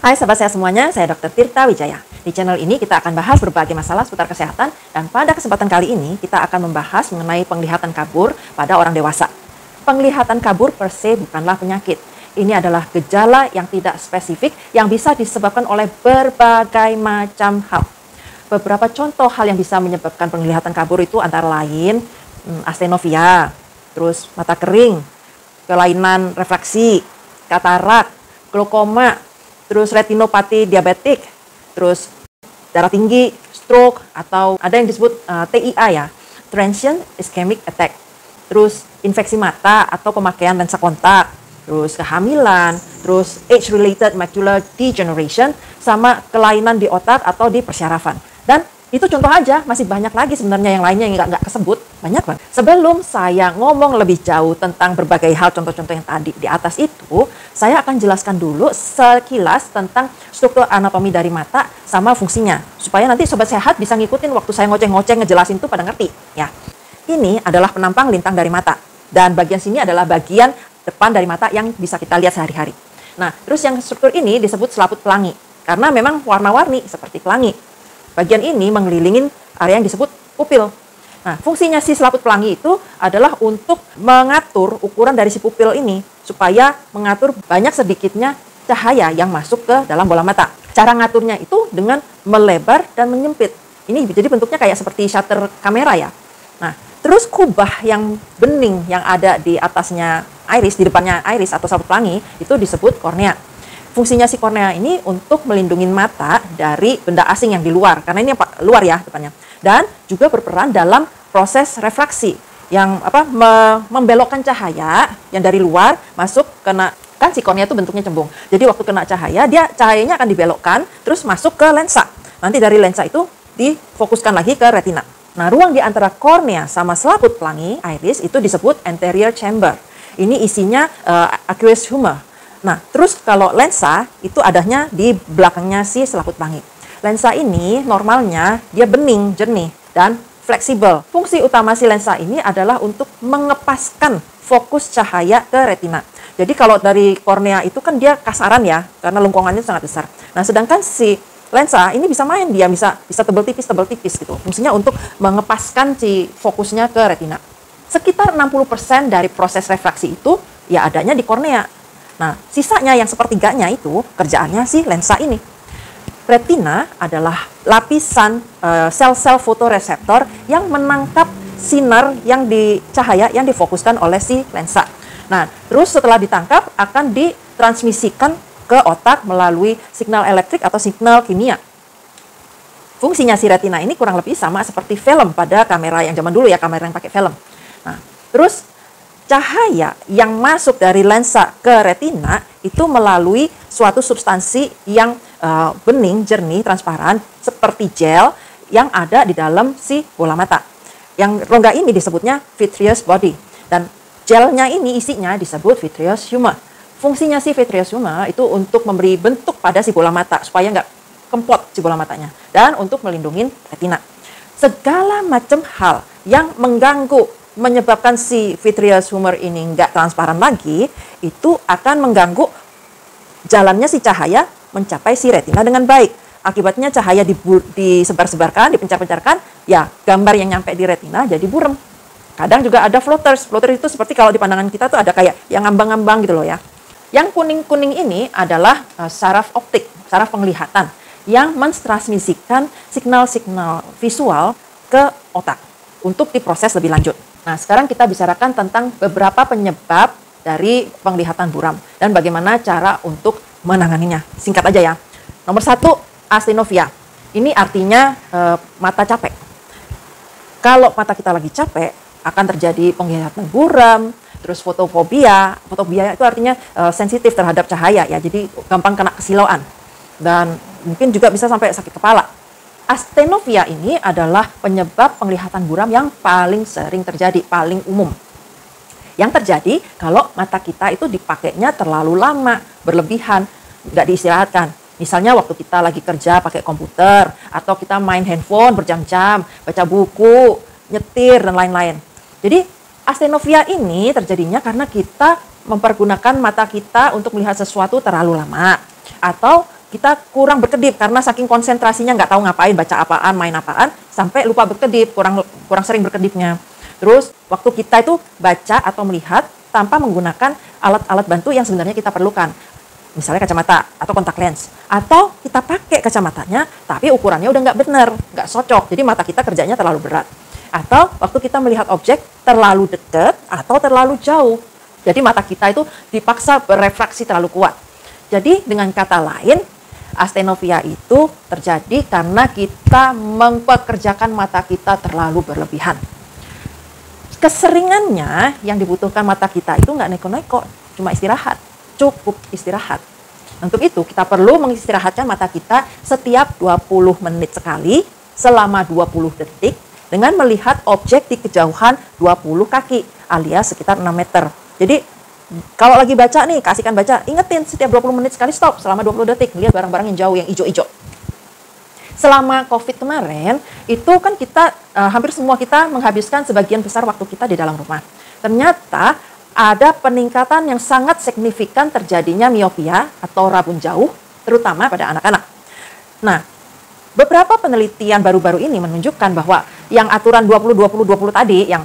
Hai sahabat saya semuanya, saya Dr. Tirta Wijaya. Di channel ini kita akan bahas berbagai masalah seputar kesehatan dan pada kesempatan kali ini kita akan membahas mengenai penglihatan kabur pada orang dewasa. Penglihatan kabur per se bukanlah penyakit. Ini adalah gejala yang tidak spesifik yang bisa disebabkan oleh berbagai macam hal. Beberapa contoh hal yang bisa menyebabkan penglihatan kabur itu antara lain astenofia, terus mata kering, kelainan refraksi, katarak, glaukoma, terus retinopati diabetik, terus darah tinggi, stroke, atau ada yang disebut TIA ya, transient ischemic attack, terus infeksi mata atau pemakaian lensa kontak, terus kehamilan, terus age-related macular degeneration, sama kelainan di otak atau di persyarafan. Dan itu contoh aja, masih banyak lagi sebenarnya yang lainnya yang nggak kesebut, banyak banget. Sebelum saya ngomong lebih jauh tentang berbagai hal contoh-contoh yang tadi di atas itu, saya akan jelaskan dulu sekilas tentang struktur anatomi dari mata sama fungsinya. Supaya nanti sobat sehat bisa ngikutin waktu saya ngoceh-ngoceh ngejelasin itu pada ngerti. Ya. Ini adalah penampang lintang dari mata. Dan bagian sini adalah bagian depan dari mata yang bisa kita lihat sehari-hari. Nah, terus yang struktur ini disebut selaput pelangi. Karena memang warna-warni seperti pelangi. Bagian ini mengelilingi area yang disebut pupil. Nah, fungsinya si selaput pelangi itu adalah untuk mengatur ukuran dari si pupil ini supaya mengatur banyak sedikitnya cahaya yang masuk ke dalam bola mata. Cara ngaturnya itu dengan melebar dan menyempit. Ini jadi bentuknya kayak seperti shutter kamera ya. Nah, terus kubah yang bening yang ada di atasnya iris, di depannya iris atau selaput pelangi itu disebut kornea. Fungsinya si kornea ini untuk melindungi mata dari benda asing yang di luar, karena ini luar ya depannya. Dan juga berperan dalam proses refraksi yang membelokkan cahaya yang dari luar masuk kena, kan si kornea itu bentuknya cembung. Jadi waktu kena cahaya, cahayanya akan dibelokkan terus masuk ke lensa. Nanti dari lensa itu difokuskan lagi ke retina. Nah, ruang di antara kornea sama selaput pelangi iris itu disebut anterior chamber. Ini isinya aqueous humor. Nah, terus kalau lensa itu adanya di belakangnya si selaput pelangi. Lensa ini normalnya dia bening, jernih, dan fleksibel. Fungsi utama si lensa ini adalah untuk mengepaskan fokus cahaya ke retina. Jadi kalau dari kornea itu kan dia kasaran ya, karena lengkungannya sangat besar. Nah, sedangkan si lensa ini bisa main, dia bisa tebal tipis gitu. Fungsinya untuk mengepaskan si fokusnya ke retina. Sekitar 60% dari proses refraksi itu ya adanya di kornea. Nah, sisanya yang sepertiganya itu kerjaannya si lensa ini. Retina adalah lapisan sel-sel fotoreseptor yang menangkap sinar yang cahaya yang difokuskan oleh si lensa. Nah, terus setelah ditangkap akan ditransmisikan ke otak melalui signal elektrik atau signal kimia. Fungsinya si retina ini kurang lebih sama seperti film pada kamera yang zaman dulu ya, kamera yang pakai film. Nah, terus cahaya yang masuk dari lensa ke retina itu melalui suatu substansi yang bening, jernih, transparan seperti gel yang ada di dalam si bola mata. Yang rongga ini disebutnya vitreous body dan gelnya ini isinya disebut vitreous humor. Fungsinya si vitreous humor itu untuk memberi bentuk pada si bola mata supaya nggak kempot si bola matanya dan untuk melindungi retina. Segala macam hal yang mengganggu menyebabkan si vitreous humor ini nggak transparan lagi, itu akan mengganggu jalannya si cahaya mencapai si retina dengan baik. Akibatnya cahaya disebar-sebarkan, dipencar-pencarkan, ya gambar yang nyampe di retina jadi buram. Kadang juga ada floaters. Floaters itu seperti kalau di pandangan kita tuh ada kayak yang ngambang-ngambang gitu loh ya. Yang kuning-kuning ini adalah saraf optik, saraf penglihatan, yang mentransmisikan signal-signal visual ke otak untuk diproses lebih lanjut. Nah, sekarang kita bicarakan tentang beberapa penyebab dari penglihatan buram dan bagaimana cara untuk menanganinya. Singkat aja ya. Nomor 1, astenofia. Ini artinya mata capek. Kalau mata kita lagi capek, akan terjadi penglihatan buram, terus fotofobia. Fotofobia itu artinya sensitif terhadap cahaya ya, jadi gampang kena kesilauan. Dan mungkin juga bisa sampai sakit kepala. Astenofia ini adalah penyebab penglihatan buram yang paling sering terjadi, paling umum. Yang terjadi kalau mata kita itu dipakainya terlalu lama, berlebihan, nggak diistirahatkan. Misalnya waktu kita lagi kerja pakai komputer, atau kita main handphone berjam-jam, baca buku, nyetir, dan lain-lain. Jadi astenofia ini terjadinya karena kita mempergunakan mata kita untuk melihat sesuatu terlalu lama. Atau kita kurang berkedip karena saking konsentrasinya nggak tahu ngapain, baca apaan, main apaan, sampai lupa berkedip, kurang sering berkedipnya. Terus waktu kita itu baca atau melihat tanpa menggunakan alat-alat bantu yang sebenarnya kita perlukan. Misalnya kacamata atau kontak lens. Atau kita pakai kacamatanya, tapi ukurannya udah nggak benar, nggak cocok. Jadi mata kita kerjanya terlalu berat. Atau waktu kita melihat objek terlalu dekat atau terlalu jauh. Jadi mata kita itu dipaksa berefraksi terlalu kuat. Jadi dengan kata lain, astenofia itu terjadi karena kita mempekerjakan mata kita terlalu berlebihan. Keseringannya yang dibutuhkan mata kita itu nggak neko-neko, cuma istirahat, cukup istirahat. Untuk itu kita perlu mengistirahatkan mata kita setiap 20 menit sekali selama 20 detik dengan melihat objek di kejauhan 20 kaki alias sekitar 6 meter. Jadi kalau lagi baca nih, kasihkan baca, ingetin setiap 20 menit sekali stop selama 20 detik, lihat barang-barang yang jauh, yang hijau-hijau. Selama COVID kemarin, itu kan kita, hampir semua kita menghabiskan sebagian besar waktu kita di dalam rumah. Ternyata ada peningkatan yang sangat signifikan terjadinya miopia atau rabun jauh, terutama pada anak-anak. Nah, beberapa penelitian baru-baru ini menunjukkan bahwa yang aturan 20-20-20 tadi, yang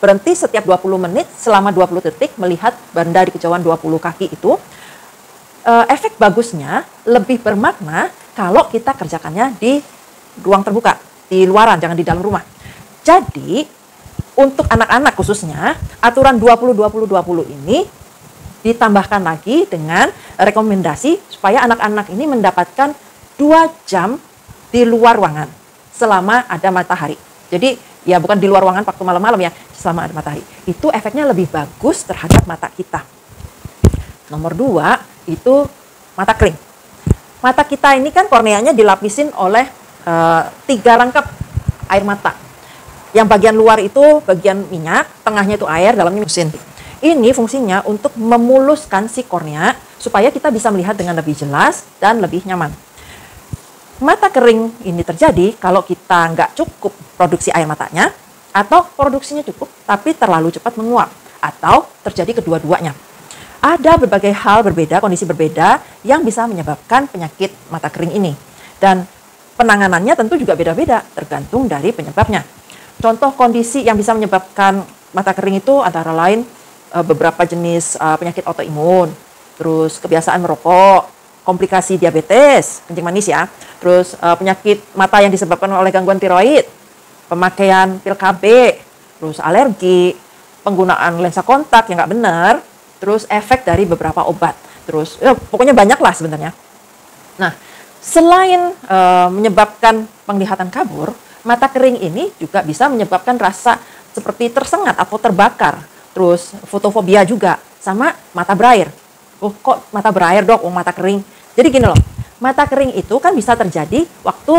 berhenti setiap 20 menit selama 20 detik melihat benda di kejauhan 20 kaki itu, efek bagusnya lebih bermakna kalau kita kerjakannya di ruang terbuka, di luaran, jangan di dalam rumah. Jadi, untuk anak-anak khususnya, aturan 20-20-20 ini ditambahkan lagi dengan rekomendasi supaya anak-anak ini mendapatkan 2 jam di luar ruangan selama ada matahari. Jadi, ya bukan di luar ruangan waktu malam-malam ya, selama ada matahari. Itu efeknya lebih bagus terhadap mata kita. Nomor 2, itu mata kering. Mata kita ini kan korneanya dilapisin oleh 3 rangkap air mata. Yang bagian luar itu bagian minyak, tengahnya itu air, dalamnya mesin. Ini fungsinya untuk memuluskan si kornea supaya kita bisa melihat dengan lebih jelas dan lebih nyaman. Mata kering ini terjadi kalau kita nggak cukup produksi air matanya, atau produksinya cukup tapi terlalu cepat menguap, atau terjadi kedua-duanya. Ada berbagai hal berbeda, kondisi berbeda yang bisa menyebabkan penyakit mata kering ini. Dan penanganannya tentu juga beda-beda, tergantung dari penyebabnya. Contoh kondisi yang bisa menyebabkan mata kering itu antara lain beberapa jenis penyakit autoimun, terus kebiasaan merokok, komplikasi diabetes, kencing manis ya, terus penyakit mata yang disebabkan oleh gangguan tiroid, pemakaian pil KB, terus alergi, penggunaan lensa kontak yang nggak benar, terus efek dari beberapa obat, terus ya, pokoknya banyak lah sebenarnya. Nah, selain menyebabkan penglihatan kabur, mata kering ini juga bisa menyebabkan rasa seperti tersengat atau terbakar, terus fotofobia juga, sama mata berair. Oh, kok mata berair dok? Oh, mata kering. Jadi gini loh, mata kering itu kan bisa terjadi waktu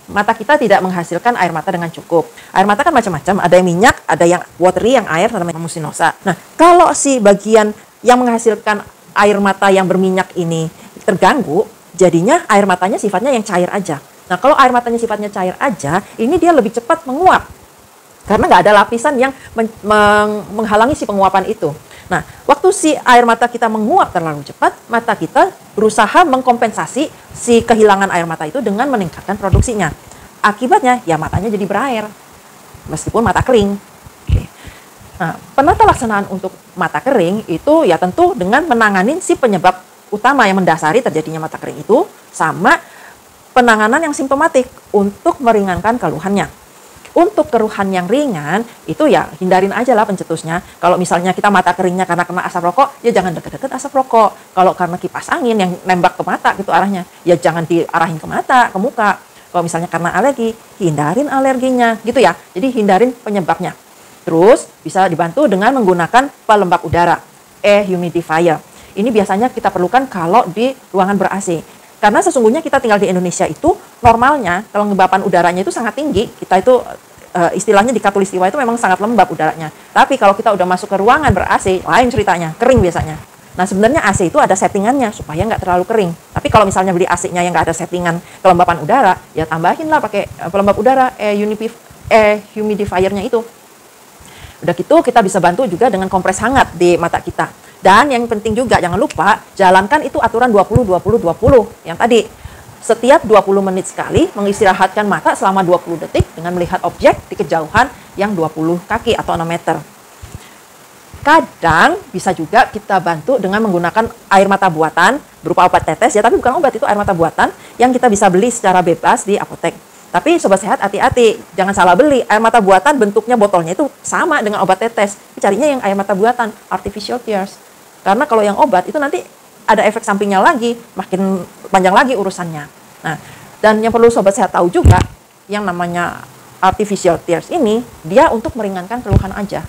mata kita tidak menghasilkan air mata dengan cukup. Air mata kan macam-macam, ada yang minyak, ada yang watery, yang air, namanya musinosa. Nah, kalau si bagian yang menghasilkan air mata yang berminyak ini terganggu, jadinya air matanya sifatnya yang cair aja. Nah, kalau air matanya sifatnya cair aja, ini dia lebih cepat menguap. Karena nggak ada lapisan yang menghalangi si penguapan itu. Nah, waktu si air mata kita menguap terlalu cepat, mata kita berusaha mengkompensasi si kehilangan air mata itu dengan meningkatkan produksinya. Akibatnya, ya matanya jadi berair, meskipun mata kering. Oke. Nah, penata laksanaan untuk mata kering itu ya tentu dengan menangani si penyebab utama yang mendasari terjadinya mata kering itu, sama penanganan yang simptomatik untuk meringankan keluhannya. Untuk keluhan yang ringan, itu ya hindarin aja lah pencetusnya. Kalau misalnya kita mata keringnya karena kena asap rokok, ya jangan deket-deket asap rokok. Kalau karena kipas angin yang nembak ke mata gitu arahnya, ya jangan diarahin ke mata, ke muka. Kalau misalnya karena alergi, hindarin alerginya gitu ya. Jadi hindarin penyebabnya. Terus bisa dibantu dengan menggunakan pelembab udara, air humidifier. Ini biasanya kita perlukan kalau di ruangan ber-AC. Karena sesungguhnya kita tinggal di Indonesia itu normalnya kelembapan udaranya itu sangat tinggi. Kita itu istilahnya di Katulistiwa itu memang sangat lembab udaranya. Tapi kalau kita udah masuk ke ruangan ber-AC, lain ceritanya, kering biasanya. Nah sebenarnya AC itu ada settingannya supaya nggak terlalu kering. Tapi kalau misalnya beli AC-nya yang nggak ada settingan kelembapan udara, ya tambahin lah pakai pelembab udara, air humidifier-nya itu. Udah gitu kita bisa bantu juga dengan kompres hangat di mata kita. Dan yang penting juga, jangan lupa jalankan itu aturan 20-20-20 yang tadi. Setiap 20 menit sekali mengistirahatkan mata selama 20 detik dengan melihat objek di kejauhan yang 20 kaki atau 6 meter. Kadang bisa juga kita bantu dengan menggunakan air mata buatan berupa obat tetes ya, tapi bukan obat, itu air mata buatan yang kita bisa beli secara bebas di apotek. Tapi sobat sehat hati-hati, jangan salah beli. Air mata buatan bentuknya botolnya itu sama dengan obat tetes. Carinya yang air mata buatan, artificial tears. Karena kalau yang obat itu nanti ada efek sampingnya lagi, makin panjang lagi urusannya. Nah, dan yang perlu sobat sehat tahu juga, yang namanya artificial tears ini, dia untuk meringankan keluhan aja,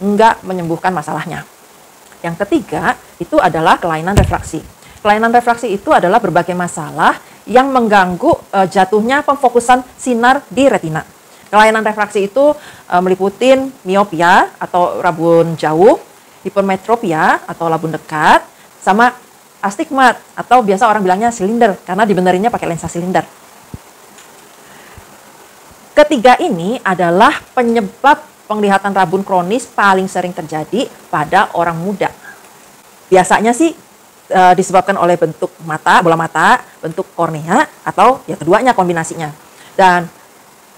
nggak menyembuhkan masalahnya. Yang ketiga, itu adalah kelainan refraksi. Kelainan refraksi itu adalah berbagai masalah yang mengganggu jatuhnya pemfokusan sinar di retina. Kelainan refraksi itu meliputi miopia atau rabun jauh, hipermetropia atau rabun dekat, sama astigmat atau biasa orang bilangnya silinder karena dibenerinnya pakai lensa silinder. Ketiga ini adalah penyebab penglihatan rabun kronis paling sering terjadi pada orang muda. Biasanya sih disebabkan oleh bentuk mata, bola mata, bentuk kornea, atau ya keduanya kombinasinya. Dan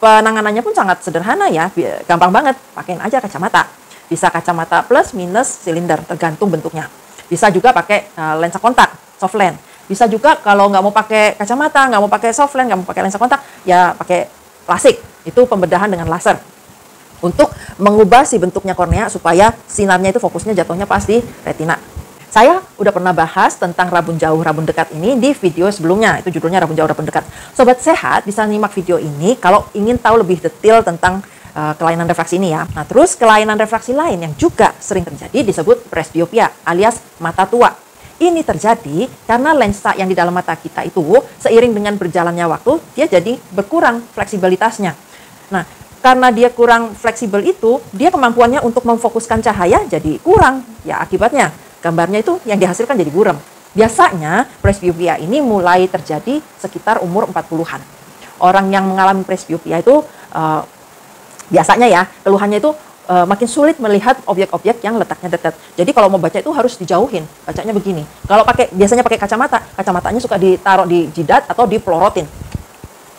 penanganannya pun sangat sederhana ya, gampang banget, pakein aja kacamata. Bisa kacamata plus minus silinder, tergantung bentuknya. Bisa juga pakai lensa kontak, soft lens. Bisa juga kalau nggak mau pakai kacamata, nggak mau pakai soft lens, nggak mau pakai lensa kontak, ya pakai plastik. Itu pembedahan dengan laser. Untuk mengubah si bentuknya kornea supaya sinarnya itu fokusnya jatuhnya pas di retina. Saya udah pernah bahas tentang rabun jauh, rabun dekat ini di video sebelumnya. Itu judulnya rabun jauh, rabun dekat. Sobat sehat bisa nyimak video ini kalau ingin tahu lebih detail tentang kelainan refraksi ini ya. Nah, terus kelainan refraksi lain yang juga sering terjadi disebut presbiopia alias mata tua. Ini terjadi karena lensa yang di dalam mata kita itu seiring dengan berjalannya waktu dia jadi berkurang fleksibilitasnya. Nah, karena dia kurang fleksibel itu, dia kemampuannya untuk memfokuskan cahaya jadi kurang. Ya akibatnya gambarnya itu yang dihasilkan jadi buram. Biasanya presbiopia ini mulai terjadi sekitar umur 40-an. Orang yang mengalami presbiopia itu biasanya ya, keluhannya itu makin sulit melihat objek-objek yang letaknya dekat. Jadi kalau mau baca itu harus dijauhin, bacanya begini. Kalau biasanya pakai kacamata, kacamatanya suka ditaruh di jidat atau dipelorotin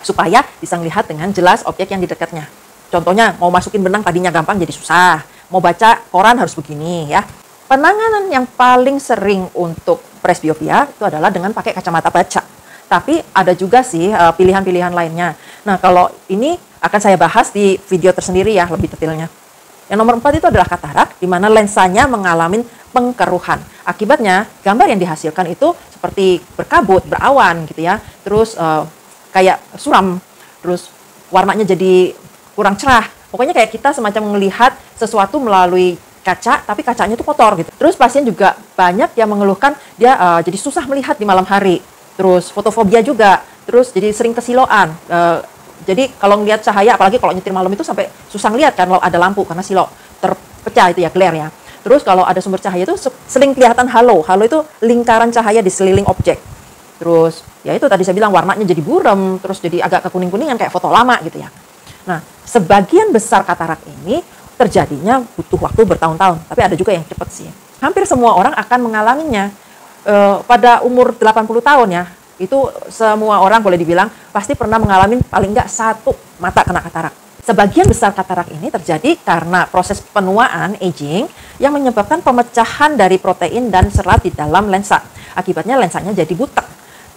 supaya bisa melihat dengan jelas objek yang di dekatnya. Contohnya mau masukin benang tadinya gampang jadi susah, mau baca koran harus begini ya. Penanganan yang paling sering untuk presbiopia itu adalah dengan pakai kacamata baca. Tapi ada juga sih pilihan-pilihan lainnya. Nah, kalau ini akan saya bahas di video tersendiri ya, lebih detailnya. Yang nomor 4 itu adalah katarak, di mana lensanya mengalami pengkeruhan. Akibatnya, gambar yang dihasilkan itu seperti berkabut, berawan gitu ya. Terus kayak suram, terus warnanya jadi kurang cerah. Pokoknya kayak kita semacam melihat sesuatu melalui kaca, tapi kacanya itu kotor gitu. Terus pasien juga banyak yang mengeluhkan dia jadi susah melihat di malam hari. Terus fotofobia juga, terus jadi sering kesiloan. Jadi kalau ngelihat cahaya, apalagi kalau nyetir malam itu sampai susah ngelihat kan kalau ada lampu karena silo terpecah itu ya, glare ya. Terus kalau ada sumber cahaya itu sering kelihatan halo. Halo itu lingkaran cahaya di sekeliling objek. Terus ya itu tadi saya bilang warnanya jadi buram, terus jadi agak kekuning-kuningan kayak foto lama gitu ya. Nah, sebagian besar katarak ini terjadinya butuh waktu bertahun-tahun, tapi ada juga yang cepat sih. Hampir semua orang akan mengalaminya pada umur 80 tahun ya. Itu semua orang boleh dibilang pasti pernah mengalami paling nggak satu mata kena katarak. Sebagian besar katarak ini terjadi karena proses penuaan, aging, yang menyebabkan pemecahan dari protein dan serat di dalam lensa. Akibatnya lensanya jadi butek.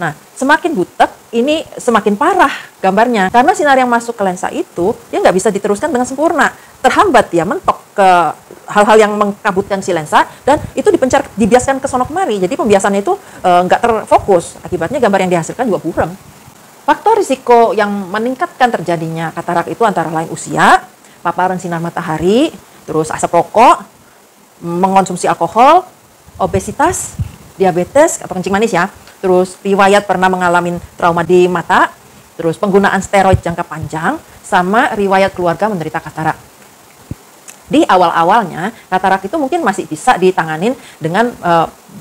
Nah, semakin butek, ini semakin parah gambarnya. Karena sinar yang masuk ke lensa itu, dia nggak bisa diteruskan dengan sempurna. Terhambat ya, mentok ke hal-hal yang mengkabutkan si lensa, dan itu dibiaskan ke sono kemari. Jadi pembiasannya itu nggak terfokus. Akibatnya gambar yang dihasilkan juga buram. Faktor risiko yang meningkatkan terjadinya katarak itu antara lain usia, paparan sinar matahari, terus asap rokok, mengonsumsi alkohol, obesitas, diabetes atau kencing manis ya, terus riwayat pernah mengalami trauma di mata, terus penggunaan steroid jangka panjang, sama riwayat keluarga menderita katarak. Di awal-awalnya, katarak itu mungkin masih bisa ditanganin dengan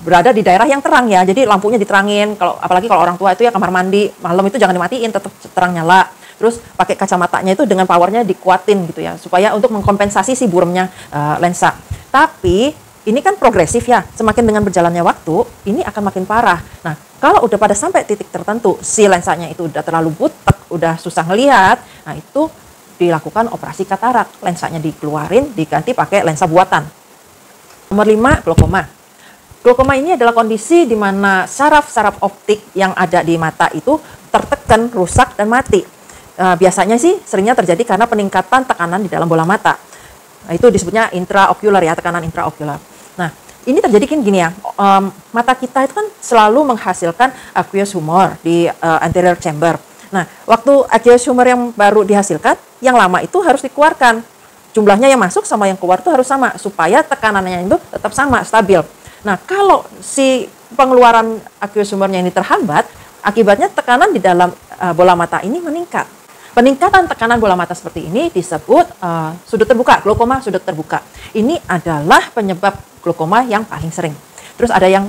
berada di daerah yang terang ya. Jadi lampunya diterangin, apalagi kalau orang tua itu ya kamar mandi, malam itu jangan dimatiin, tetap terang nyala. Terus pakai kacamatanya itu dengan powernya dikuatin gitu ya, supaya untuk mengkompensasi si buramnya lensa. Tapi ini kan progresif ya, semakin dengan berjalannya waktu, ini akan makin parah. Nah, kalau udah pada sampai titik tertentu, si lensanya itu udah terlalu butek, udah susah ngelihat, nah itu dilakukan operasi katarak. Lensanya dikeluarin, diganti pakai lensa buatan. Nomor 5, glaukoma. Glaukoma ini adalah kondisi di mana saraf-saraf optik yang ada di mata itu tertekan, rusak, dan mati. Biasanya sih seringnya terjadi karena peningkatan tekanan di dalam bola mata. Nah, itu disebutnya intraocular ya, tekanan intraocular. Nah, ini terjadi kan gini ya, mata kita itu kan selalu menghasilkan aqueous humor di anterior chamber. Nah, waktu aqueous humor yang baru dihasilkan, yang lama itu harus dikeluarkan. Jumlahnya yang masuk sama yang keluar itu harus sama, supaya tekanannya itu tetap sama, stabil. Nah, kalau si pengeluaran aqueous humornya ini terhambat, akibatnya tekanan di dalam bola mata ini meningkat. Peningkatan tekanan bola mata seperti ini disebut sudut terbuka, glaukoma sudut terbuka. Ini adalah penyebab glaukoma yang paling sering. Terus ada yang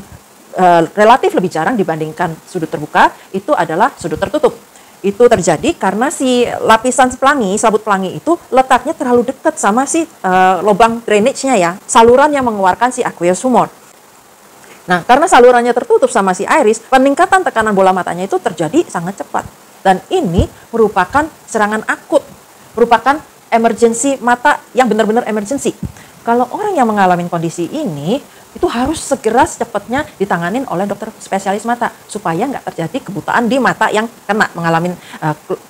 relatif lebih jarang dibandingkan sudut terbuka, itu adalah sudut tertutup. Itu terjadi karena si lapisan pelangi, selaput pelangi itu letaknya terlalu dekat sama si lubang drainage-nya ya, saluran yang mengeluarkan si aqueous humor. Nah, karena salurannya tertutup sama si iris, peningkatan tekanan bola matanya itu terjadi sangat cepat. Dan ini merupakan serangan akut, merupakan emergency mata yang benar-benar emergency. Kalau orang yang mengalami kondisi ini, itu harus segera secepatnya ditanganin oleh dokter spesialis mata, supaya nggak terjadi kebutaan di mata yang kena mengalami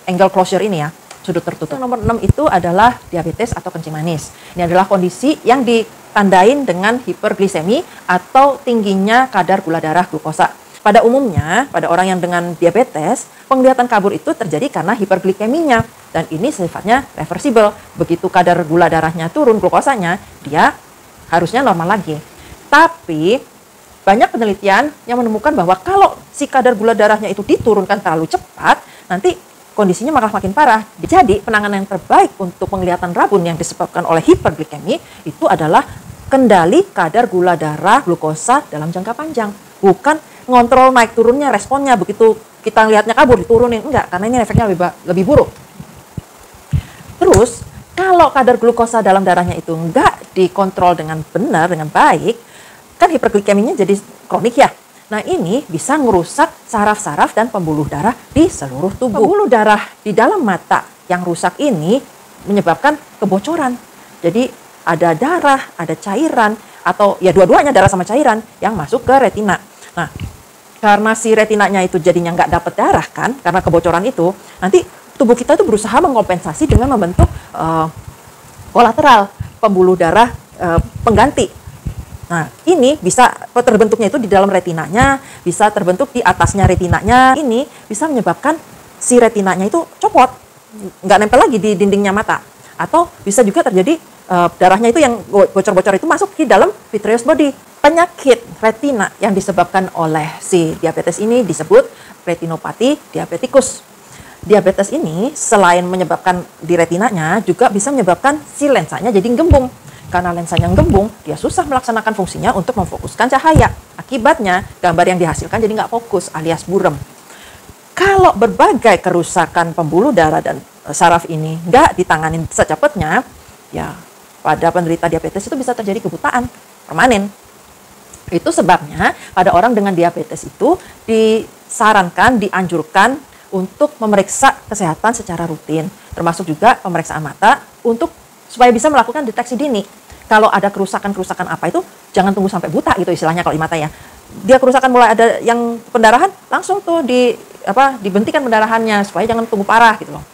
angle closure ini ya, sudut tertutup. Nomor 6 itu adalah diabetes atau kencing manis. Ini adalah kondisi yang ditandain dengan hiperglisemi atau tingginya kadar gula darah glukosa. Pada umumnya, pada orang yang dengan diabetes, penglihatan kabur itu terjadi karena hiperglikeminya. Dan ini sifatnya reversible. Begitu kadar gula darahnya turun, glukosanya, dia harusnya normal lagi. Tapi, banyak penelitian yang menemukan bahwa kalau si kadar gula darahnya itu diturunkan terlalu cepat, nanti kondisinya malah makin parah. Jadi, penanganan yang terbaik untuk penglihatan rabun yang disebabkan oleh hiperglikemi itu adalah kendali kadar gula darah glukosa dalam jangka panjang. Bukan ngontrol naik turunnya, responnya begitu kita lihatnya kabur diturunin, enggak, karena ini efeknya lebih buruk. Terus kalau kadar glukosa dalam darahnya itu enggak dikontrol dengan benar, dengan baik, kan hiperglikeminya jadi kronik ya. Nah, ini bisa ngerusak saraf-saraf dan pembuluh darah di seluruh tubuh. Pembuluh darah di dalam mata yang rusak ini menyebabkan kebocoran. Jadi ada darah, ada cairan, atau ya dua-duanya darah sama cairan yang masuk ke retina. Nah, karena si retinanya itu jadinya nggak dapat darah kan, karena kebocoran itu, nanti tubuh kita itu berusaha mengkompensasi dengan membentuk kolateral, pembuluh darah pengganti. Nah, ini bisa terbentuknya itu di dalam retinanya, bisa terbentuk di atasnya retinanya. Ini bisa menyebabkan si retinanya itu copot, nggak nempel lagi di dindingnya mata. Atau bisa juga terjadi darahnya itu yang bocor-bocor itu masuk di dalam vitreous body. Penyakit retina yang disebabkan oleh si diabetes ini disebut retinopati diabeticus. Diabetes ini selain menyebabkan di retinanya juga bisa menyebabkan si lensanya jadi gembung. Karena lensanya gembung, dia susah melaksanakan fungsinya untuk memfokuskan cahaya. Akibatnya gambar yang dihasilkan jadi nggak fokus alias buram. Kalau berbagai kerusakan pembuluh darah dan saraf ini nggak ditanganin secepatnya, ya pada penderita diabetes itu bisa terjadi kebutaan permanen. Itu sebabnya pada orang dengan diabetes itu disarankan, dianjurkan untuk memeriksa kesehatan secara rutin, termasuk juga pemeriksaan mata untuk supaya bisa melakukan deteksi dini. Kalau ada kerusakan-kerusakan apa itu jangan tunggu sampai buta gitu istilahnya kalau di mata ya. Dia kerusakan mulai ada yang pendarahan, langsung tuh dibentikan pendarahannya supaya jangan tunggu parah gitu loh.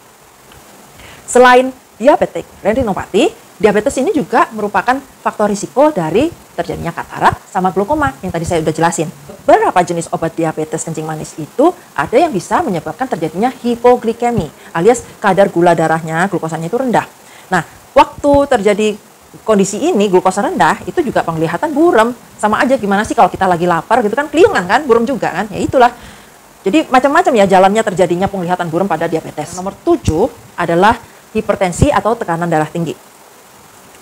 Selain diabetik retinopati, diabetes ini juga merupakan faktor risiko dari terjadinya katarak sama glaukoma yang tadi saya udah jelasin. Beberapa jenis obat diabetes kencing manis itu ada yang bisa menyebabkan terjadinya hipoglikemi alias kadar gula darahnya, glukosanya itu rendah. Nah, waktu terjadi kondisi ini glukosa rendah itu juga penglihatan buram. Sama aja gimana sih kalau kita lagi lapar gitu kan, keliungan kan, buram juga kan, ya itulah. Jadi macam-macam ya jalannya terjadinya penglihatan buram pada diabetes. Nomor 7 adalah hipertensi atau tekanan darah tinggi.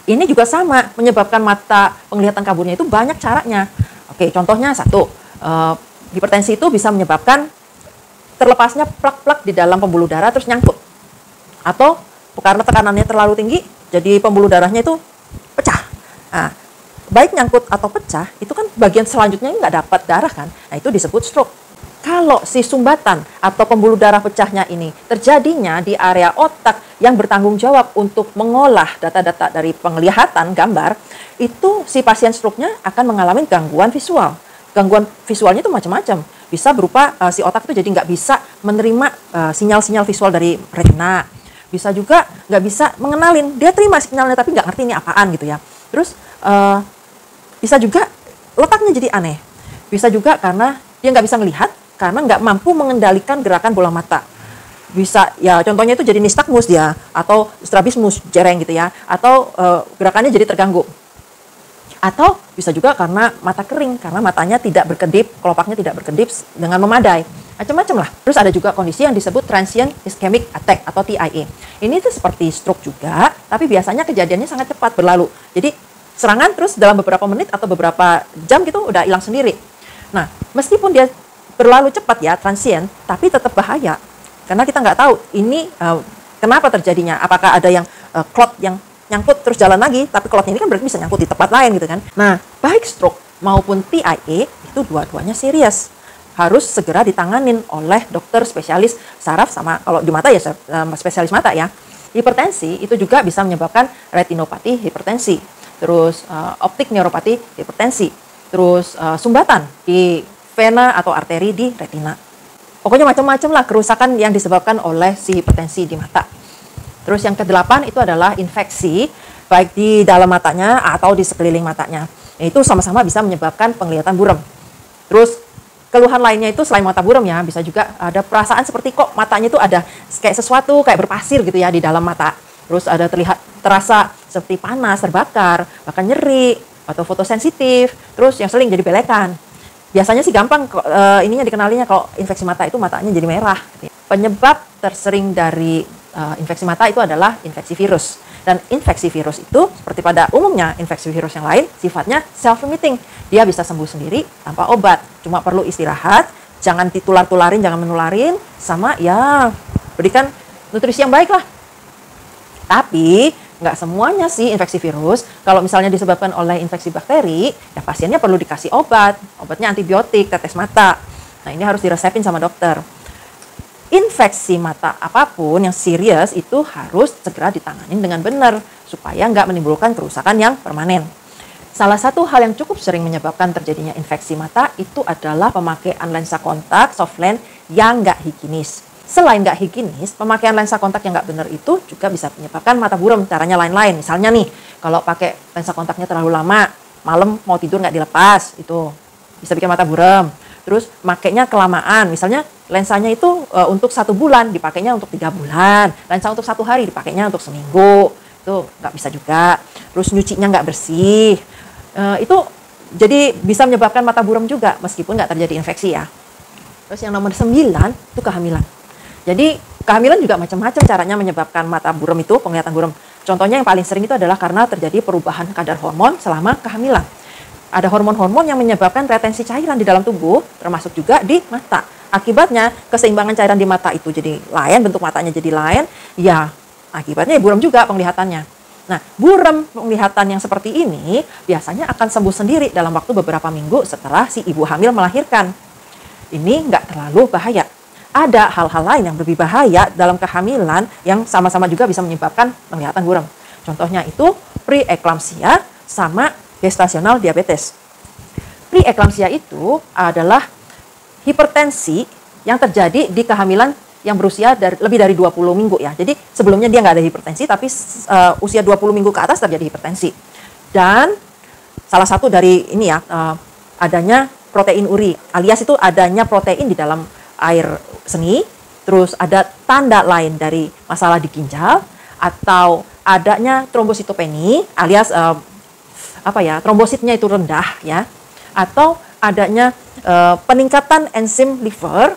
Ini juga sama, menyebabkan mata penglihatan kaburnya itu banyak caranya. Oke, contohnya satu, hipertensi itu bisa menyebabkan terlepasnya plak-plak di dalam pembuluh darah terus nyangkut. Atau karena tekanannya terlalu tinggi, jadi pembuluh darahnya itu pecah. Nah, baik nyangkut atau pecah, itu kan bagian selanjutnya nggak dapat darah kan. Nah, itu disebut stroke. Kalau si sumbatan atau pembuluh darah pecahnya ini terjadinya di area otak yang bertanggung jawab untuk mengolah data-data dari penglihatan gambar, itu si pasien stroke-nya akan mengalami gangguan visual. Gangguan visualnya itu macam-macam. Bisa berupa si otak itu jadi nggak bisa menerima sinyal-sinyal visual dari retina. Bisa juga nggak bisa mengenalin. Dia terima sinyalnya tapi nggak ngerti ini apaan gitu ya. Terus bisa juga letaknya jadi aneh. Bisa juga karena dia nggak bisa melihat karena nggak mampu mengendalikan gerakan bola mata. Bisa ya contohnya itu jadi nistagmus dia atau strabismus jereng gitu ya, atau gerakannya jadi terganggu. Atau bisa juga karena mata kering, karena matanya tidak berkedip, kelopaknya tidak berkedip dengan memadai. Macam-macam lah. Terus ada juga kondisi yang disebut transient ischemic attack atau TIA. Ini tuh seperti stroke juga, tapi biasanya kejadiannya sangat cepat berlalu. Jadi serangan terus dalam beberapa menit atau beberapa jam gitu udah hilang sendiri. Nah, meskipun dia berlalu cepat ya, transient, tapi tetap bahaya. Karena kita nggak tahu ini kenapa terjadinya. Apakah ada yang clot yang nyangkut terus jalan lagi, tapi clotnya ini kan berarti bisa nyangkut di tempat lain gitu kan. Nah, baik stroke maupun TIA itu dua-duanya serius. Harus segera ditanganin oleh dokter spesialis saraf sama kalau di mata ya spesialis mata ya. Hipertensi itu juga bisa menyebabkan retinopati hipertensi. Terus optik neuropati hipertensi. Terus sumbatan di vena atau arteri di retina. Pokoknya macam-macam lah kerusakan yang disebabkan oleh si hipertensi di mata. Terus yang ke-8 itu adalah infeksi, baik di dalam matanya atau di sekeliling matanya. Itu sama-sama bisa menyebabkan penglihatan buram. Terus keluhan lainnya itu selain mata buram ya, bisa juga ada perasaan seperti kok matanya itu ada kayak sesuatu, kayak berpasir gitu ya di dalam mata. Terus ada terasa seperti panas, terbakar, bahkan nyeri, atau fotosensitif. Terus yang sering jadi belekan. Biasanya sih gampang ininya dikenalinya kalau infeksi mata itu matanya jadi merah. Gitu ya. Penyebab tersering dari infeksi mata itu adalah infeksi virus. Dan infeksi virus itu seperti pada umumnya infeksi virus yang lain sifatnya self-limiting. Dia bisa sembuh sendiri tanpa obat. Cuma perlu istirahat, jangan ditular-tularin, jangan menularin, sama ya berikan nutrisi yang baik lah. Tapi nggak semuanya sih infeksi virus. Kalau misalnya disebabkan oleh infeksi bakteri, ya pasiennya perlu dikasih obat. Obatnya antibiotik, tetes mata. Nah ini harus diresepin sama dokter. Infeksi mata apapun yang serius itu harus segera ditangani dengan benar supaya nggak menimbulkan kerusakan yang permanen. Salah satu hal yang cukup sering menyebabkan terjadinya infeksi mata itu adalah pemakaian lensa kontak soft lens yang nggak higienis. Selain nggak higienis, pemakaian lensa kontak yang nggak benar itu juga bisa menyebabkan mata buram. Caranya lain-lain. Misalnya nih, kalau pakai lensa kontaknya terlalu lama, malam mau tidur nggak dilepas, itu bisa bikin mata buram. Terus makainya kelamaan, misalnya lensanya itu untuk 1 bulan, dipakainya untuk 3 bulan. Lensa untuk 1 hari, dipakainya untuk seminggu. Itu nggak bisa juga. Terus nyucinya nggak bersih. Itu jadi bisa menyebabkan mata buram juga, meskipun nggak terjadi infeksi ya. Terus yang nomor 9, itu kehamilan. Jadi kehamilan juga macam-macam caranya menyebabkan mata buram itu, penglihatan buram. Contohnya yang paling sering itu adalah karena terjadi perubahan kadar hormon selama kehamilan. Ada hormon-hormon yang menyebabkan retensi cairan di dalam tubuh, termasuk juga di mata. Akibatnya keseimbangan cairan di mata itu jadi lain, bentuk matanya jadi lain, ya akibatnya buram juga penglihatannya. Nah, buram penglihatan yang seperti ini biasanya akan sembuh sendiri dalam waktu beberapa minggu setelah si ibu hamil melahirkan. Ini nggak terlalu bahaya. Ada hal-hal lain yang lebih bahaya dalam kehamilan yang sama-sama juga bisa menyebabkan penglihatan buram. Contohnya itu preeclampsia sama gestasional diabetes. Preeclampsia itu adalah hipertensi yang terjadi di kehamilan yang berusia lebih dari 20 minggu ya. Jadi sebelumnya dia nggak ada hipertensi, tapi usia 20 minggu ke atas terjadi hipertensi. Dan salah satu dari ini ya, adanya protein uri, alias itu adanya protein di dalam air seni, terus ada tanda lain dari masalah di ginjal, atau adanya trombositopeni, alias trombositnya itu rendah ya, atau adanya peningkatan enzim liver,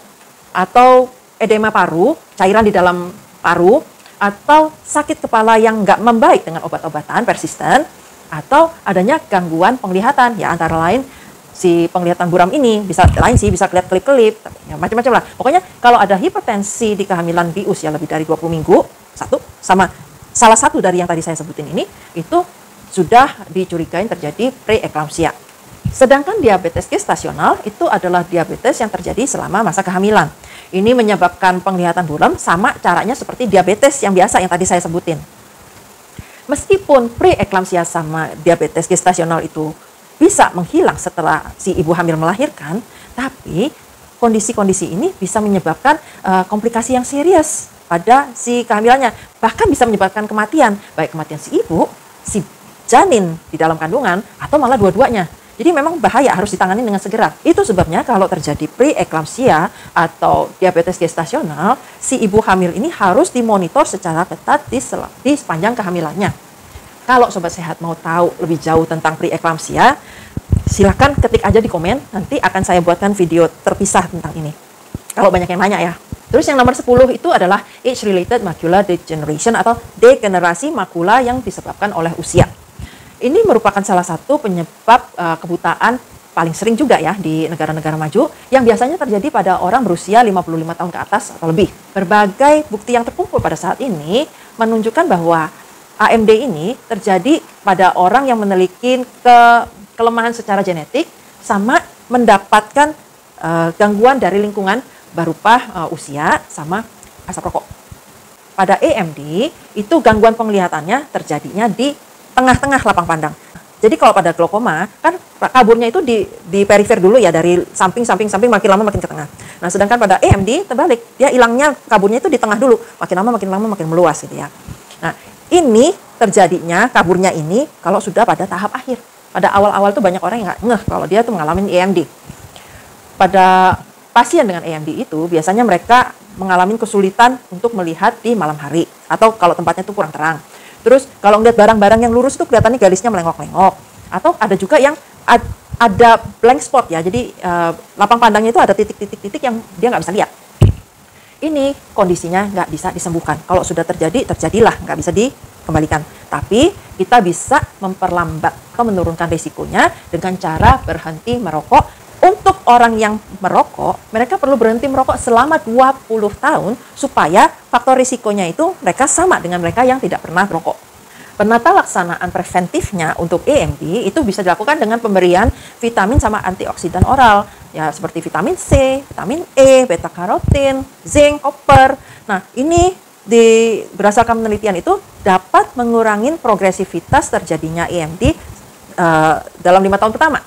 atau edema paru, cairan di dalam paru, atau sakit kepala yang nggak membaik dengan obat-obatan persisten, atau adanya gangguan penglihatan ya, antara lain si penglihatan buram ini bisa kelihatan kelip-kelip, ya, macam-macam lah. Pokoknya kalau ada hipertensi di kehamilan di usia lebih dari 20 minggu, sama salah satu dari yang tadi saya sebutin ini, itu sudah dicurigai terjadi preeklampsia. Sedangkan diabetes gestasional itu adalah diabetes yang terjadi selama masa kehamilan. Ini menyebabkan penglihatan buram sama caranya seperti diabetes yang biasa yang tadi saya sebutin. Meskipun preeklampsia sama diabetes gestasional itu bisa menghilang setelah si ibu hamil melahirkan, tapi kondisi-kondisi ini bisa menyebabkan komplikasi yang serius pada si kehamilannya. Bahkan bisa menyebabkan kematian, baik kematian si ibu, si janin di dalam kandungan, atau malah dua-duanya. Jadi memang bahaya, harus ditangani dengan segera. Itu sebabnya kalau terjadi preeklampsia atau diabetes gestasional, si ibu hamil ini harus dimonitor secara ketat di sepanjang kehamilannya. Kalau Sobat Sehat mau tahu lebih jauh tentang preeklampsia, silakan ketik aja di komen, nanti akan saya buatkan video terpisah tentang ini. Kalau banyak yang nanya ya. Terus yang nomor 10 itu adalah age-related macular degeneration atau degenerasi makula yang disebabkan oleh usia. Ini merupakan salah satu penyebab kebutaan paling sering juga ya di negara-negara maju yang biasanya terjadi pada orang berusia 55 tahun ke atas atau lebih. Berbagai bukti yang terkumpul pada saat ini menunjukkan bahwa AMD ini terjadi pada orang yang memiliki kelemahan secara genetik sama mendapatkan gangguan dari lingkungan berupa usia sama asap rokok. Pada AMD itu gangguan penglihatannya terjadinya di tengah-tengah lapang pandang. Jadi kalau pada glaukoma kan kaburnya itu di perifer dulu ya, dari samping makin lama makin ke tengah. Nah, sedangkan pada AMD terbalik, dia hilangnya kaburnya itu di tengah dulu, makin lama makin meluas gitu ya. Nah, ini terjadinya kaburnya ini kalau sudah pada tahap akhir. Pada awal-awal tuh banyak orang yang nggak ngeh kalau dia tuh mengalami AMD. Pada pasien dengan AMD itu biasanya mereka mengalami kesulitan untuk melihat di malam hari atau kalau tempatnya itu kurang terang. Terus kalau ngeliat barang-barang yang lurus itu kelihatannya galisnya melengok-lengok. Atau ada juga yang ada blank spot ya, jadi lapang pandangnya itu ada titik-titik yang dia nggak bisa lihat. Ini kondisinya nggak bisa disembuhkan. Kalau sudah terjadi, terjadilah, nggak bisa dikembalikan. Tapi kita bisa memperlambat atau menurunkan risikonya dengan cara berhenti merokok. Untuk orang yang merokok, mereka perlu berhenti merokok selama 20 tahun supaya faktor risikonya itu mereka sama dengan mereka yang tidak pernah merokok. Penata laksanaan preventifnya untuk AMD itu bisa dilakukan dengan pemberian vitamin sama antioksidan oral, ya seperti vitamin C, vitamin E, beta karotin, zinc, copper. Nah, ini berdasarkan penelitian itu dapat mengurangi progresivitas terjadinya AMD dalam 5 tahun pertama.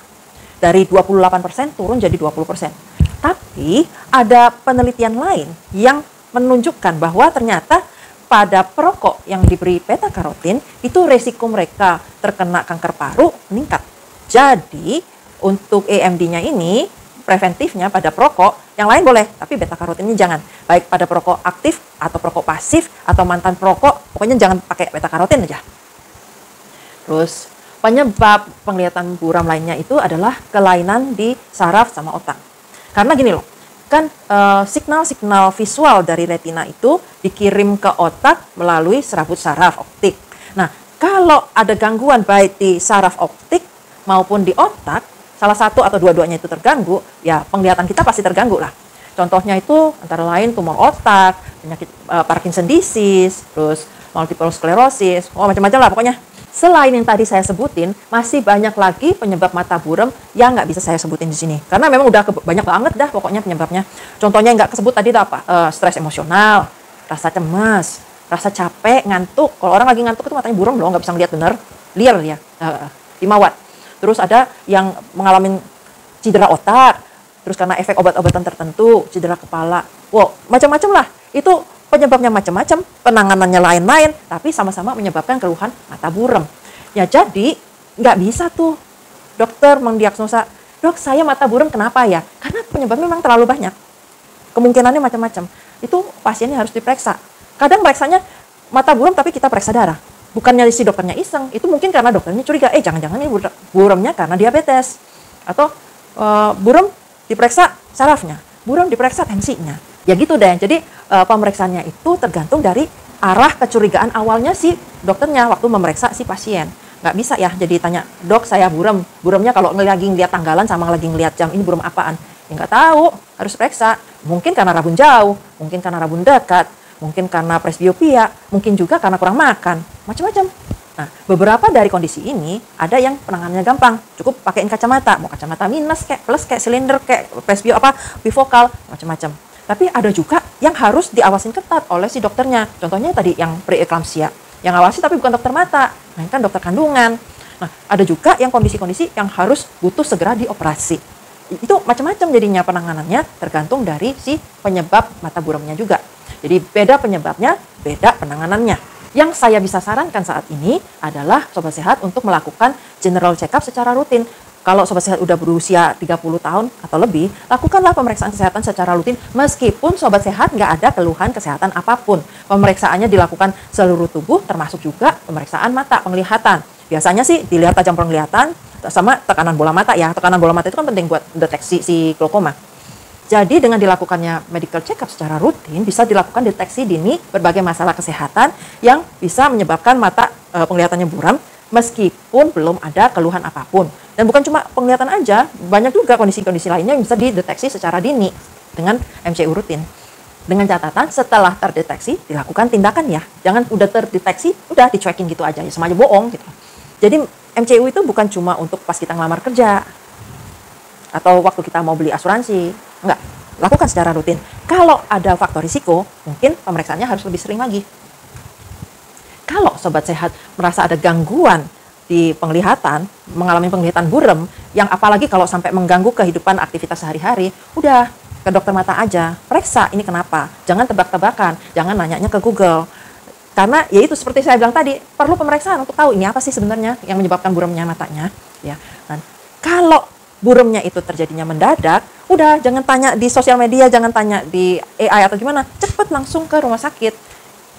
Dari 28% turun jadi 20%. Tapi ada penelitian lain yang menunjukkan bahwa ternyata pada perokok yang diberi beta karotin itu resiko mereka terkena kanker paru meningkat. Jadi untuk AMD-nya ini preventifnya pada perokok, yang lain boleh, tapi beta karotinnya jangan. Baik pada perokok aktif atau perokok pasif atau mantan perokok, pokoknya jangan pakai beta karotin aja. Terus penyebab penglihatan buram lainnya itu adalah kelainan di saraf sama otak. Karena gini loh, kan signal-signal visual dari retina itu dikirim ke otak melalui serabut saraf optik. Nah, kalau ada gangguan baik di saraf optik maupun di otak, salah satu atau dua-duanya itu terganggu, ya penglihatan kita pasti terganggu lah. Contohnya itu antara lain tumor otak, penyakit Parkinson disease, terus multiple sclerosis, macam-macam lah pokoknya. Selain yang tadi saya sebutin, masih banyak lagi penyebab mata buram yang nggak bisa saya sebutin di sini. Karena memang udah banyak banget dah pokoknya penyebabnya. Contohnya yang nggak kesebut tadi itu apa? Stres emosional, rasa cemas, rasa capek, ngantuk. Kalau orang lagi ngantuk itu matanya buram loh, nggak bisa ngeliat bener. Liar dia, dimawat. Terus ada yang mengalami cedera otak, terus karena efek obat-obatan tertentu, cedera kepala. Wow, macam-macam lah. Itu penyebabnya macam-macam, penanganannya lain-lain, tapi sama-sama menyebabkan keluhan mata buram. Ya jadi, nggak bisa tuh dokter mendiagnosa, dok saya mata buram kenapa ya? Karena penyebabnya memang terlalu banyak. Kemungkinannya macam-macam. Itu pasiennya harus diperiksa. Kadang periksanya mata buram tapi kita periksa darah. Bukannya si dokternya iseng, itu mungkin karena dokternya curiga, jangan-jangan ini buramnya karena diabetes. Atau buram diperiksa sarafnya, buram diperiksa tensinya. Ya gitu deh, jadi pemeriksaannya itu tergantung dari arah kecurigaan awalnya si dokternya waktu memeriksa si pasien. Nggak bisa ya jadi tanya, dok saya buram, buramnya kalau lagi ngeliat tanggalan sama lagi ngeliat jam, ini buram apaan? Ya nggak tahu, harus periksa. Mungkin karena rabun jauh, mungkin karena rabun dekat, mungkin karena presbiopia, mungkin juga karena kurang makan, macam-macam. Nah, beberapa dari kondisi ini ada yang penanganannya gampang, cukup pakein kacamata, mau kacamata minus kayak plus kayak silinder kayak presbio bifokal macam-macam. Tapi ada juga yang harus diawasin ketat oleh si dokternya. Contohnya tadi yang preeklamsia, yang awasi tapi bukan dokter mata, melainkan dokter kandungan. Nah, ada juga yang kondisi-kondisi yang harus butuh segera dioperasi. Itu macam-macam jadinya penanganannya, tergantung dari si penyebab mata buramnya juga. Jadi beda penyebabnya, beda penanganannya. Yang saya bisa sarankan saat ini adalah Sobat Sehat untuk melakukan general check up secara rutin. Kalau Sobat Sehat udah berusia 30 tahun atau lebih, lakukanlah pemeriksaan kesehatan secara rutin meskipun Sobat Sehat nggak ada keluhan kesehatan apapun. Pemeriksaannya dilakukan seluruh tubuh, termasuk juga pemeriksaan mata, penglihatan. Biasanya sih dilihat tajam penglihatan sama tekanan bola mata ya. Tekanan bola mata itu kan penting buat deteksi si glaukoma. Jadi dengan dilakukannya medical check up secara rutin bisa dilakukan deteksi dini berbagai masalah kesehatan yang bisa menyebabkan mata penglihatannya buram meskipun belum ada keluhan apapun. Dan bukan cuma penglihatan aja, banyak juga kondisi-kondisi lainnya yang bisa dideteksi secara dini dengan MCU rutin. Dengan catatan setelah terdeteksi dilakukan tindakan ya. Jangan udah terdeteksi udah dicuekin gitu aja ya, sama aja bohong gitu. Jadi MCU itu bukan cuma untuk pas kita ngelamar kerja atau waktu kita mau beli asuransi. Enggak, lakukan secara rutin. Kalau ada faktor risiko, mungkin pemeriksaannya harus lebih sering lagi. Kalau Sobat Sehat merasa ada gangguan di penglihatan, mengalami penglihatan buram, yang apalagi kalau sampai mengganggu kehidupan aktivitas sehari-hari, udah ke dokter mata aja, periksa ini kenapa. Jangan tebak-tebakan, jangan nanyanya ke Google. Karena ya itu seperti saya bilang tadi, perlu pemeriksaan untuk tahu ini apa sih sebenarnya yang menyebabkan buramnya matanya. Ya, dan kalau buramnya itu terjadinya mendadak, udah jangan tanya di sosial media, jangan tanya di AI atau gimana, cepet langsung ke rumah sakit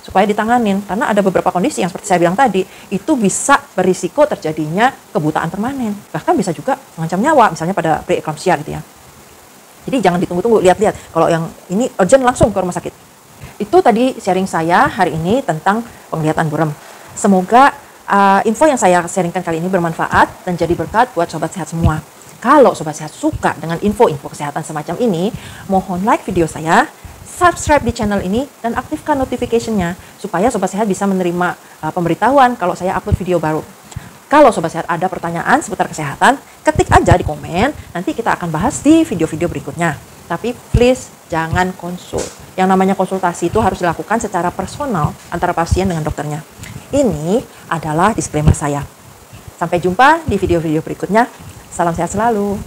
supaya ditanganin. Karena ada beberapa kondisi yang seperti saya bilang tadi, itu bisa berisiko terjadinya kebutaan permanen, bahkan bisa juga mengancam nyawa, misalnya pada preeklamsia gitu ya. Jadi jangan ditunggu-tunggu, lihat-lihat. Kalau yang ini urgent langsung ke rumah sakit. Itu tadi sharing saya hari ini tentang penglihatan buram. Semoga info yang saya sharingkan kali ini bermanfaat dan jadi berkat buat Sobat Sehat semua. Kalau Sobat Sehat suka dengan info-info kesehatan semacam ini, mohon like video saya, subscribe di channel ini, dan aktifkan notification-nya supaya Sobat Sehat bisa menerima pemberitahuan kalau saya upload video baru. Kalau Sobat Sehat ada pertanyaan seputar kesehatan, ketik aja di komen, nanti kita akan bahas di video-video berikutnya. Tapi please jangan konsul. Yang namanya konsultasi itu harus dilakukan secara personal antara pasien dengan dokternya. Ini adalah disclaimer saya. Sampai jumpa di video-video berikutnya. Salam sehat selalu.